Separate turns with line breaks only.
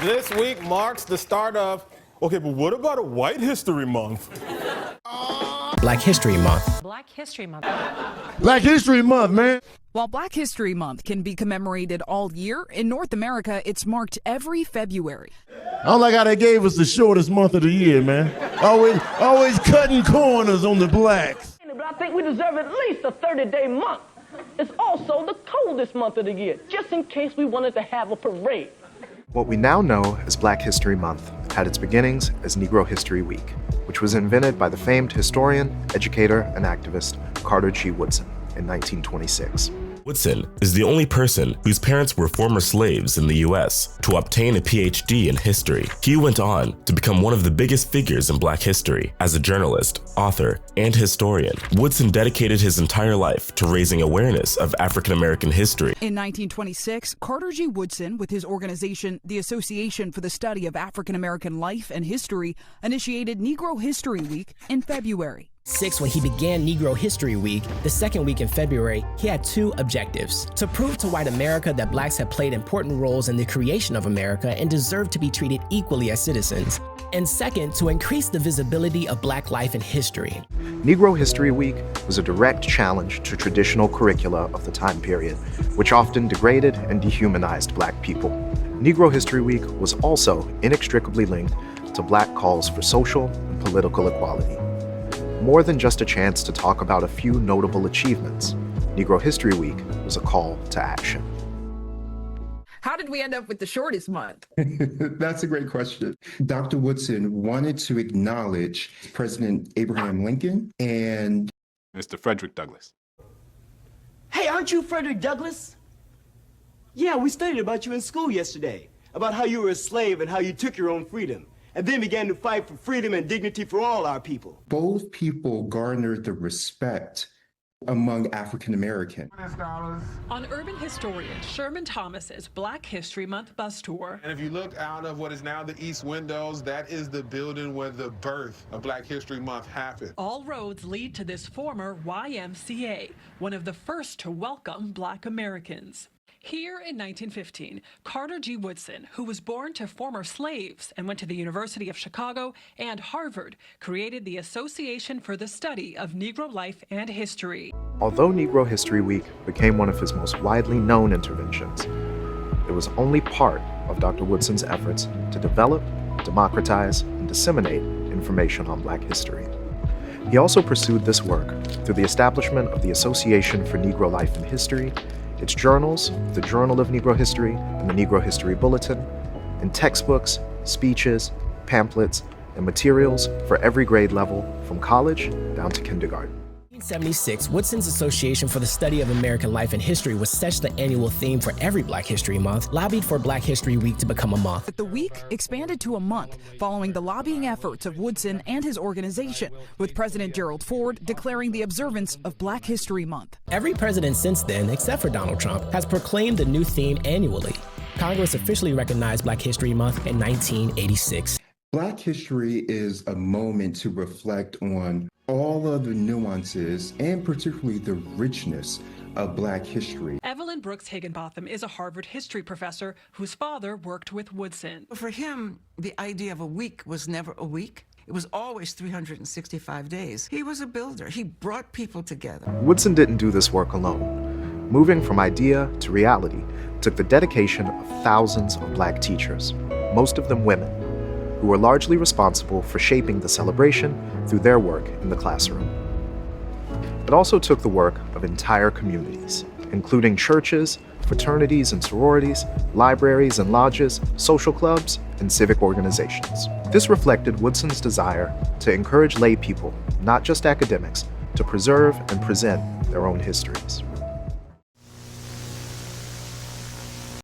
This week marks the start of, okay, but what about a White History Month?
Black History Month.
Black History Month.
Black History Month, man.
While Black History Month can be commemorated all year, in North America, it's marked every February.
I don't like how they gave us the shortest month of the year, man. Always cutting corners on the blacks.
But I think we deserve at least a 30-day month. It's also the coldest month of the year, just in case we wanted to have a parade.
What we now know as Black History Month had its beginnings as Negro History Week, which was invented by the famed historian, educator, and activist Carter G. Woodson in 1926.
Woodson is the only person whose parents were former slaves in the US to obtain a PhD in history. He went on to become one of the biggest figures in Black history. As a journalist, author, and historian, Woodson dedicated his entire life to raising awareness of African American history.
In 1926, Carter G. Woodson, with his organization, the Association for the Study of African American Life and History, initiated Negro History Week in February.
When he began Negro History Week, the second week in February, he had two objectives: to prove to white America that blacks had played important roles in the creation of America and deserved to be treated equally as citizens, and second, to increase the visibility of black life and history.
Negro History Week was a direct challenge to traditional curricula of the time period, which often degraded and dehumanized black people. Negro History Week was also inextricably linked to black calls for social and political equality. More than just a chance to talk about a few notable achievements, Negro History Week was a call to action.
How did we end up with the shortest month?
That's a great question. Dr. Woodson wanted to acknowledge President Abraham Lincoln and
Mr. Frederick Douglass.
Hey, aren't you Frederick Douglass? Yeah, we studied about you in school yesterday, about how you were a slave and how you took your own freedom, and then began to fight for freedom and dignity for all our people.
both people garnered the respect among African Americans.
On urban historian Sherman Thomas's Black History Month bus tour.
And if you look out of what is now the East Windows, that is the building where the birth of Black History Month happened.
All roads lead to this former YMCA, one of the first to welcome Black Americans. Here in 1915, Carter G. Woodson, who was born to former slaves and went to the University of Chicago and Harvard, created the Association for the Study of Negro Life and History.
Although Negro History Week became one of his most widely known interventions, it was only part of Dr. Woodson's efforts to develop, democratize, and disseminate information on Black history. He also pursued this work through the establishment of the Association for Negro Life and History, its journals, the Journal of Negro History and the Negro History Bulletin, and textbooks, speeches, pamphlets, and materials for every grade level from college down to kindergarten.
In 1976, Woodson's Association for the Study of American Life and History, which sets the annual theme for every Black History Month, lobbied for Black History Week to become a month.
But the week expanded to a month following the lobbying efforts of Woodson and his organization, with President Gerald Ford declaring the observance of Black History Month.
Every president since then, except for Donald Trump, has proclaimed the new theme annually. Congress officially recognized Black History Month in 1986.
Black history is a moment to reflect on all of the nuances and particularly the richness of Black history.
Evelyn Brooks Higginbotham is a Harvard history professor whose father worked with Woodson.
For him, the idea of a week was never a week. It was always 365 days. He was a builder. He brought people together.
Woodson didn't do this work alone. Moving from idea to reality took the dedication of thousands of Black teachers, most of them women, who were largely responsible for shaping the celebration through their work in the classroom. It also took the work of entire communities, including churches, fraternities and sororities, libraries and lodges, social clubs, and civic organizations. This reflected Woodson's desire to encourage lay people, not just academics, to preserve and present their own histories.